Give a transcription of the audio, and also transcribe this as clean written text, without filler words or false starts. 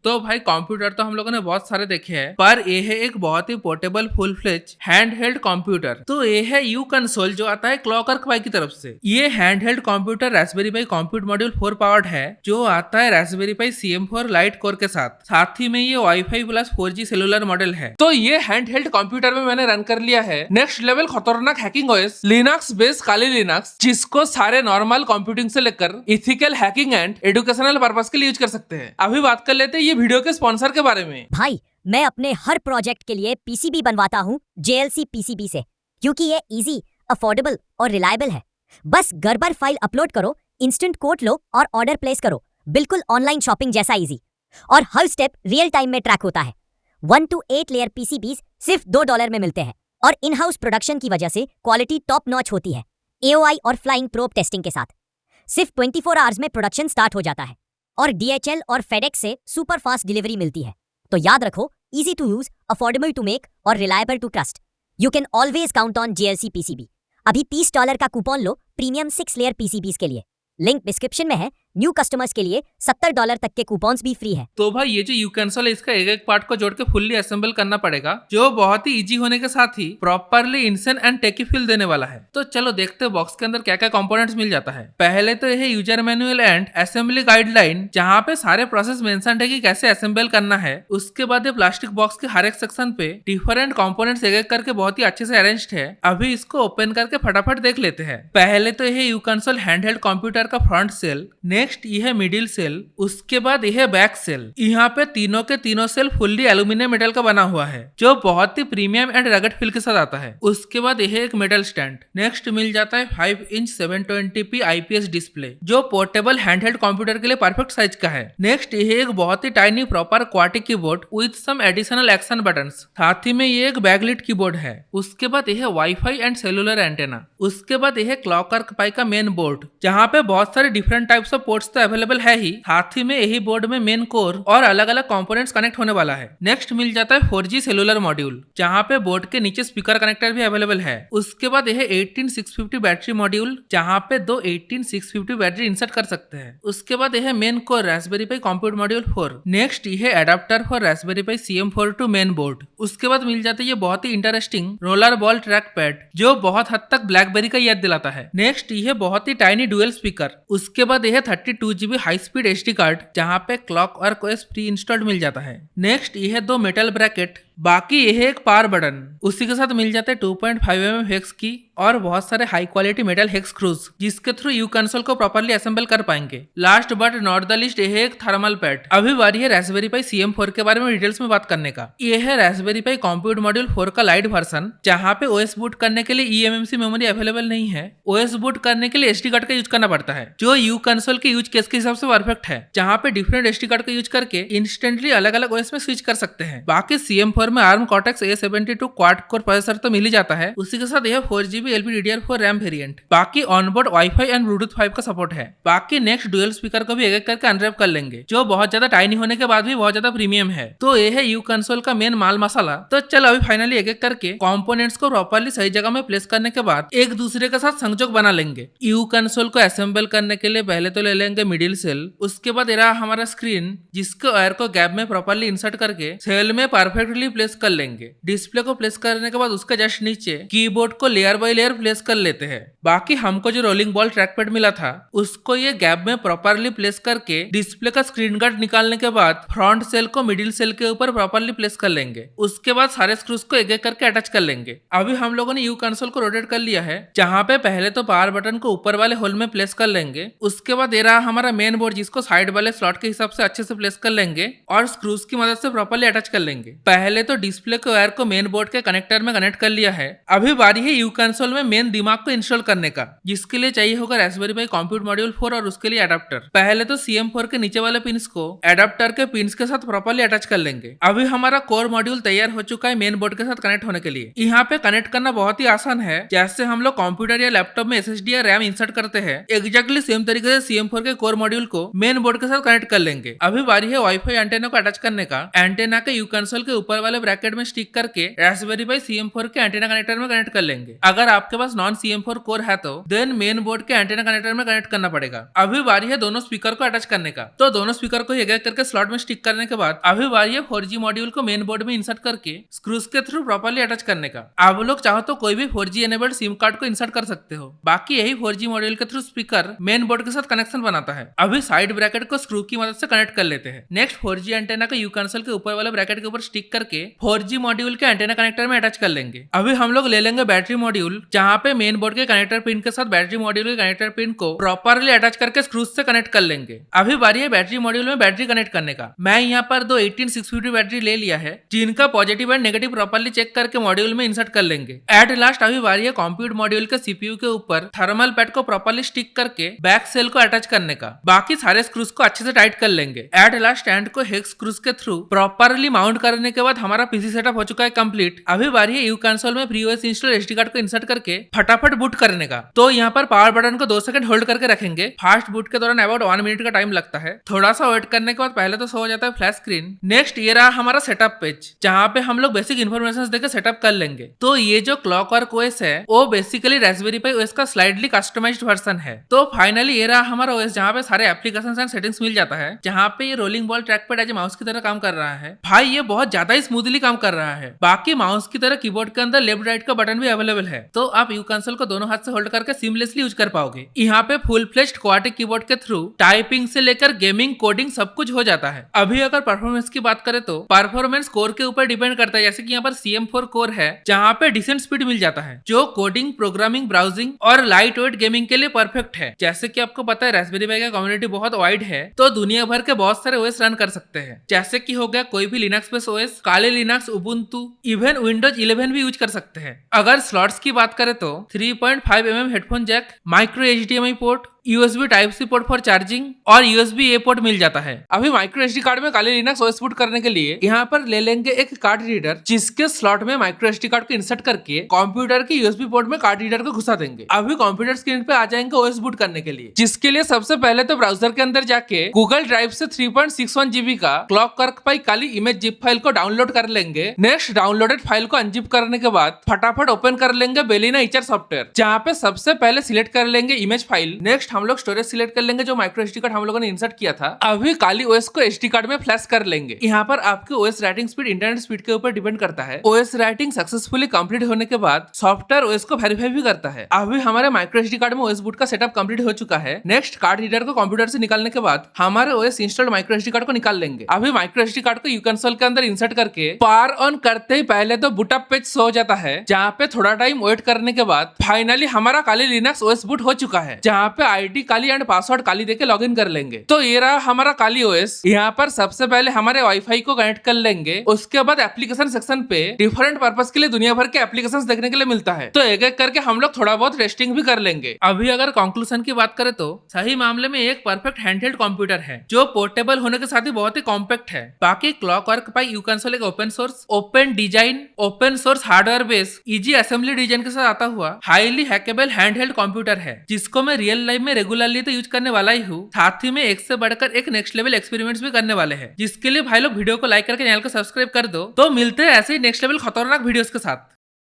तो भाई कंप्यूटर तो हम लोगों ने बहुत सारे देखे हैं, पर ये है एक बहुत ही portable full fledge hand held computer. तो ये है यू कंसोल जो आता है क्लॉकवर्क पाई की तरफ से। ये hand held computer Raspberry Pi compute module 4 powered है, जो आता है Raspberry Pi CM4 light core के साथ ही में ये wifi plus 4G cellular model है। तो ये हैंड हेल्ड कंप्यूटर में मैंने रन कर लिया है नेक्स्ट लेवल खतरनाक हैकिंग ओएस लिनक्स बेस्ड काली लिनक्स, जिसको सारे नॉर्मल कंप्यूटिंग से लेकर ethical hacking and educational purpose के लिए यूज कर सकते हैं। अभी बात कर लेते हैं ये वीडियो के स्पॉन्सर के बारे में। भाई मैं अपने हर प्रोजेक्ट के लिए पीसीबी बनवाता हूँ JLC PCB से, क्योंकि ये इजी, अफोर्डेबल और रिलायबल है। बस गड़बड़ फाइल अपलोड करो, इंस्टेंट कोड लो और ऑर्डर प्लेस करो। बिल्कुल ऑनलाइन शॉपिंग जैसा इजी, और हर स्टेप रियल टाइम में ट्रैक होता है। 1 to 8 लेयर PCBs सिर्फ $2 में मिलते हैं, और इन हाउस प्रोडक्शन की वजह से क्वालिटी टॉप नॉच होती है। AOI और फ्लाइंग प्रोब टेस्टिंग के साथ सिर्फ 24 आवर्स में प्रोडक्शन स्टार्ट हो जाता है, और DHL और FedEx से सुपर फास्ट डिलीवरी मिलती है। तो याद रखो, easy to use, affordable to make और reliable to trust. You can always count on JLC PCB. अभी $30 का कूपन लो प्रीमियम 6 लेयर PCBs के लिए। लिंक डिस्क्रिप्शन में है। न्यू कस्टमर्स के लिए $70 तक के कूपन्स भी फ्री है। तो भाई ये जो यू कंसोल है, इसका एक एक पार्ट को जोड़ के फुल्ली असेंबल करना पड़ेगा, जो बहुत ही इजी होने के साथ ही प्रॉपरली इंसेंट एंड टेकी फील देने वाला है। तो चलो देखते हैं बॉक्स के अंदर क्या क्या कंपोनेंट्स मिल जाता है। पहले तो यह user manual and assembly guideline, जहाँ पे सारे प्रोसेस मेंशन है कि कैसे असेंबल करना है। उसके बाद ये प्लास्टिक बॉक्स के हर एक सेक्शन पे डिफरेंट कंपोनेंट्स एक एक करके बहुत ही अच्छे से अरेंज्ड है। अभी इसको ओपन करके फटाफट देख लेते हैं। पहले तो यह यू कंसोल हैंडहेल्ड कंप्यूटर का फ्रंट सेल, नेक्स्ट यह मिडिल सेल, उसके बाद यह बैक सेल। यहाँ पे तीनों के तीनों सेल फुल्ली एल्यूमिनियम मेटल का बना हुआ है, जो बहुत ही प्रीमियम एंड रगड़ फील के साथ आता है। उसके बाद यह एक मेटल स्टैंड। नेक्स्ट मिल जाता है 5 इंच 720p IPS डिस्प्ले, जो पोर्टेबल हैंडहेल्ड कंप्यूटर के लिए परफेक्ट साइज का है। नेक्स्ट यह एक बहुत ही टाइनी प्रॉपर क्वाटिक keyboard with some additional action buttons, साथ ही में ये एक बैकलिट कीबोर्ड है। उसके बाद यह वाईफाई एंड सेलुलर एंटेना। उसके बाद यह क्लॉकवर्क पाई का मेन बोर्ड, जहाँ पे बहुत सारे डिफरेंट टाइप्स ऑफ पोर्ट्स तो अवेलेबल है ही, साथ ही में यही बोर्ड में मेन कोर और अलग अलग कंपोनेंट्स कनेक्ट होने वाला है। नेक्स्ट मिल जाता है 4G सेलुलर मॉड्यूल, जहाँ पे बोर्ड के नीचे स्पीकर कनेक्टर भी अवेलेबल है। उसके बाद यह 18650 बैटरी मॉड्यूल, जहाँ पे दो 18650 बैटरी इंसर्ट कर सकते हैं। उसके बाद यह main core Raspberry Pi compute module 4। Next यह adapter for Raspberry Pi CM4 to main board. उसके बाद मिल जाता है ये बहुत ही interesting roller ball track pad, जो बहुत हद तक ब्लैकबेरी का याद दिलाता है। नेक्स्ट यह बहुत ही टाइनी डुअल स्पीकर। उसके बाद यह 32GB high speed SD card, जहाँ पे क्लॉकवर्क OS प्री इंस्टॉल्ड मिल जाता है। नेक्स्ट यह दो मेटल ब्रैकेट, बाकी यह एक पावर बटन। उसी के साथ मिल जाते हैं 2.5mm हेक्स की और बहुत सारे high quality metal hex screws, जिसके थ्रू यू कंसोल को प्रॉपर्ली असेंबल कर पाएंगे। Last but not the least यह एक थर्मल पैड। अभी बारी है रास्पबेरी पाई CM4 के बारे में डिटेल्स में बात करने का। यह है रास्पबेरी पाई कंप्यूट मॉड्यूल 4 का लाइट वर्जन, जहाँ पे OS बूट करने के लिए eMMC मेमोरी अवेलेबल नहीं है। OS बूट करने के लिए SD कार्ड का यूज करना पड़ता है, जो यू कंसोल के यूज केस के हिसाब से परफेक्ट है, जहाँ पे डिफरेंट SD कार्ड का यूज करके इंस्टेंटली अलग अलग OS में स्विच कर सकते हैं। बाकी CM4 में ARM Cortex A72 quad core processor तो मिल ही जाता है। उसी के साथ यह 4GB LPDDR4 रैम वेरिएंट। बाकी ऑनबोर्ड वाईफाई एंड ब्लूटूथ 5 का सपोर्ट है। बाकी नेक्स्ट डुअल स्पीकर को भी एक एक करके अनरैप कर लेंगे, जो बहुत ज्यादा टाइनी होने के बाद भी बहुत ज्यादा प्रीमियम है। तो ये है यू कंसोल का मेन माल मसाला। तो चलो अभी फाइनली एक एक करके कंपोनेंट्स को प्रॉपर्ली सही जगह में प्लेस करने के बाद एक दूसरे के साथ संजोग बना लेंगे। यू कंसोल को असेंबल करने के लिए पहले तो ले लेंगे मिडिल सेल। उसके बाद रहा हमारा स्क्रीन, जिसको वायर को गैप में प्रॉपर्ली इंसर्ट करके सेल में परफेक्टली प्लेस कर लेंगे। डिस्प्ले को प्लेस करने के बाद उसके जस्ट नीचे कीबोर्ड को लेयर बाय लेयर प्लेस कर लेते हैं। बाकी हमको जो रोलिंग बॉल ट्रैक पैड मिला था, उसको ये गैप में प्रॉपर्ली प्लेस करके डिस्प्ले का स्क्रीन गार्ड निकालने के बाद फ्रंट सेल को मिडिल सेल के ऊपर प्रॉपर्ली प्लेस कर लेंगे। उसके बाद सारे स्क्रूज को एक एक करके अटैच कर लेंगे। अभी हम लोगों ने यू कंसोल को रोटेट कर लिया है, जहाँ पे पहले तो पावर बटन को ऊपर वाले होल में प्लेस कर लेंगे। उसके बाद ये रहा हमारा मेन बोर्ड, जिसको साइड वाले स्लॉट के हिसाब से अच्छे से प्लेस कर लेंगे और स्क्रूज की मदद से प्रॉपर्ली अटैच कर लेंगे। पहले तो डिस्प्ले के वायर को मेन बोर्ड के कनेक्टर में कनेक्ट कर लिया है। अभी बारी है यू कंसोल में मेन दिमाग को इंस्टॉल करने का, जिसके लिए चाहिए होगा रास्पबेरी पाई कंप्यूट मॉड्यूल 4 और उसके लिए अडेप्टर। पहले तो CM4 के नीचे वाले पिंस को एडेप्टर के पिंस के साथ प्रॉपर्ली अटैच कर लेंगे। अभी हमारा कोर मॉड्यूल तैयार हो चुका है मेन बोर्ड के साथ कनेक्ट होने के लिए। यहाँ पे कनेक्ट करना बहुत ही आसान है। जैसे हम लोग कंप्यूटर या लैपटॉप में SSD या रैम इंसर्ट करते हैं, एग्जैक्टली सेम तरीके से CM4 के कोर मॉड्यूल को मेन बोर्ड के साथ कनेक्ट कर लेंगे। अभी बारी है वाईफाई एंटेना को अटैच करने का। एंटेना के यू कंसोल के ऊपर वाले ब्रैकेट में स्टिक करके रास्पबेरी पाई CM4 के एंटेना कनेक्टर में कनेक्ट कर लेंगे। अगर आपके पास नॉन CM4 कोर है तो देन मेन बोर्ड के एंटेना कनेक्टर में कनेक्ट करना पड़ेगा। अभी बारी है दोनों स्पीकर को अटैच करने का। तो दोनों स्पीकर को एक एक करके स्लॉट में स्टिक करने के बाद अभी बारी है 4G मॉड्यूल को मेन बोर्ड में इंसर्ट करके स्क्रूज के थ्रू प्रॉपर्ली अटैच करने का। आप लोग चाहो तो कोई भी 4G एनेबल्ड सिम कार्ड को इंसर्ट कर सकते हो। बाकी यही 4G मॉड्यूल के थ्रू स्पीकर मेन बोर्ड के साथ कनेक्शन बनाता है। अभी साइड ब्रैकेट को स्क्रू की मदद से कनेक्ट कर लेते हैं। नेक्स्ट 4G एंटेना को यू कंसोल के ऊपर वाले ब्रैकेट के ऊपर स्टिक करके 4G मॉड्यूल के एंटेना कनेक्टर में अटैच कर लेंगे। अभी हम लोग ले लेंगे बैटरी मॉड्यूल, जहाँ पे मेन बोर्ड के कनेक्टर पिन के साथ बैटरी मॉड्यूल के कनेक्टर पिन को प्रॉपरली अटैच करके स्क्रूज से कनेक्ट कर लेंगे। अभी बारी है बैटरी मॉड्यूल में बैटरी कनेक्ट करने का। मैं यहाँ पर दो 18650 बैटरी ले लिया है, जिनका positive and negative properly check करके मॉड्यूल में इंसर्ट कर लेंगे। एट लास्ट अभी बारी है कंप्यूट मॉड्यूल के सीपीयू के ऊपर थर्मल पैड को प्रॉपरली स्टिक करके बैक सेल को अटैच करने का। बाकी सारे स्क्रूज को अच्छे से टाइट कर लेंगे। एट लास्ट स्टैंड को हेक्स स्क्रूज के थ्रू प्रॉपरली माउंट करने के बाद हमारा पीसी सेटअप हो चुका है कंप्लीट। अभी बारी है यू कंसोल में FreeOS इंस्टॉल एसडी कार्ड को इंसर्ट करके फटाफट बूट करने का। तो यहाँ पर पावर बटन को 2 सेकंड होल्ड करके रखेंगे। फास्ट बूट के दौरान अबाउट 1 मिनट का टाइम लगता है। थोड़ा सा वेट करने के बाद पहले तो शो हो जाता है फ्लैश स्क्रीन। नेक्स्ट ये रहा हमारा सेटअप पेज, जहाँ पे हम लोग बेसिक इन्फॉर्मेशन देकर सेटअप कर लेंगे। तो ये जो क्लॉकवर्क OS है वो बेसिकली रास्पबेरी पाई OS का स्लाइडली कस्टमाइज्ड वर्जन है। तो फाइनली ये रहा हमारा OS, जहाँ पे सारे एप्लीकेशंस एंड सेटिंग्स मिल जाता है, जहाँ पे ये rolling ball track pad as mouse की तरह काम कर रहा है। भाई ये बहुत ज्यादा ही स्मूथली काम कर रहा है। बाकी माउस की तरह कीबोर्ड के अंदर लेफ्ट राइट का बटन भी अवेलेबल है, तो आप यू कंसोल को दोनों हाथ से होल्ड करके सीमलेसली यूज कर पाओगे। यहाँ पे फुल फ्लेज्ड क्वाड्रिक कीबोर्ड के थ्रू टाइपिंग से लेकर गेमिंग कोडिंग सब कुछ हो जाता है। अभी अगर परफॉर्मेंस की बात करें तो परफॉर्मेंस कोर के ऊपर डिपेंड करता है। जैसे कि यहाँ पर CM4 कोर है, जहाँ पे डिसेंट स्पीड मिल जाता है, जो कोडिंग, प्रोग्रामिंग, ब्राउजिंग और लाइट वेट गेमिंग के लिए परफेक्ट है। जैसे कि आपको पता है रास्पबेरी पाई का कम्युनिटी बहुत वाइड है, तो दुनिया भर के बहुत सारे OS रन कर सकते हैं। जैसे कि हो गया कोई भी लिनक्स बेस्ड OS, काली लिनक्स, उबुंटू, इवन विंडोज 11 भी यूज कर सकते हैं। अगर स्लॉट्स की बात करें तो 3.5mm headphone jack, micro HDMI port, USB Type-C port for charging और USB-A पोर्ट मिल जाता है। अभी माइक्रो SD कार्ड में काली लिनक्स OS बूट करने के लिए यहाँ पर ले लेंगे एक कार्ड रीडर, जिसके स्लॉट में माइक्रो SD कार्ड को इंसर्ट करके कंप्यूटर के USB पोर्ट में कार्ड रीडर को घुसा देंगे। अभी कंप्यूटर स्क्रीन पे आ जाएंगे OS बूट करने के लिए, जिसके लिए सबसे पहले तो ब्राउजर के अंदर जाके गूगल ड्राइव से 3.61 GB का क्लॉकवर्क पाई काली इमेज जिप फाइल को डाउनलोड कर लेंगे। नेक्स्ट डाउनलोडेड फाइल को अनजिप करने के बाद फटाफट ओपन कर लेंगे बेलिना इचर सॉफ्टवेयर, जहाँ पे सबसे पहले सिलेक्ट कर लेंगे इमेज फाइल। नेक्स्ट हम लोग स्टोरेज सिलेक्ट कर लेंगे, जो माइक्रो SD कार्ड हम लोगों ने इंसर्ट किया था। अभी काली OS को SD कार्ड में फ्लैश कर लेंगे। यहाँ पर आपके OS writing speed internet speed के ऊपर डिपेंड करता है। OS राइटिंग सक्सेसफुली कंप्लीट होने के बाद सॉफ्टवेयर OS को वेरीफाई भी करता है। अभी हमारे माइक्रो SD कार्ड में OS बूट का सेटअप कंप्लीट हो चुका है। नेक्स्ट कार्ड रीडर को कंप्यूटर से निकालने के बाद हमारे OS installed micro SD card को निकाल लेंगे। अभी माइक्रो SD कार्ड को यू कंसोल के अंदर इंसर्ट करके पावर ऑन करते ही पहले तो बूटअप पेज शो हो जाता है, जहाँ पे थोड़ा टाइम वेट करने के बाद फाइनली हमारा काली लिनक्स OS बूट हो चुका है, जहाँ पे ID काली एंड पासवर्ड काली देके लॉगिन कर लेंगे। तो ये रहा हमारा काली OS। यहाँ पर सबसे पहले हमारे वाईफाई को कनेक्ट कर लेंगे। उसके बाद एप्लीकेशन सेक्शन पे डिफरेंट पर्पस के लिए दुनिया भर के एप्लीकेशंस देखने के लिए मिलता है, तो एक एक करके हम लोग थोड़ा बहुत टेस्टिंग भी कर लेंगे। अभी अगर कंक्लूजन की बात करें तो सही मामले में एक परफेक्ट हैंडहेल्ड कंप्यूटर है, जो पोर्टेबल होने के साथ ही बहुत ही कॉम्पैक्ट है। बाकी क्लॉकवर्क पाई यू कंसोल एक open source, open design, open source hardware base, easy assembly design के साथ आता हुआ हाईली हैकेबल हैंडहेल्ड कंप्यूटर है, जिसको मैं रियल लाइफ में रेगुलरली तो यूज करने वाला ही हूँ। साथ ही में एक से बढ़कर एक नेक्स्ट लेवल एक्सपेरिमेंट्स भी करने वाले हैं, जिसके लिए भाई लोग वीडियो को लाइक करके चैनल को सब्सक्राइब कर दो। तो मिलते हैं ऐसे ही नेक्स्ट लेवल खतरनाक वीडियोस के साथ।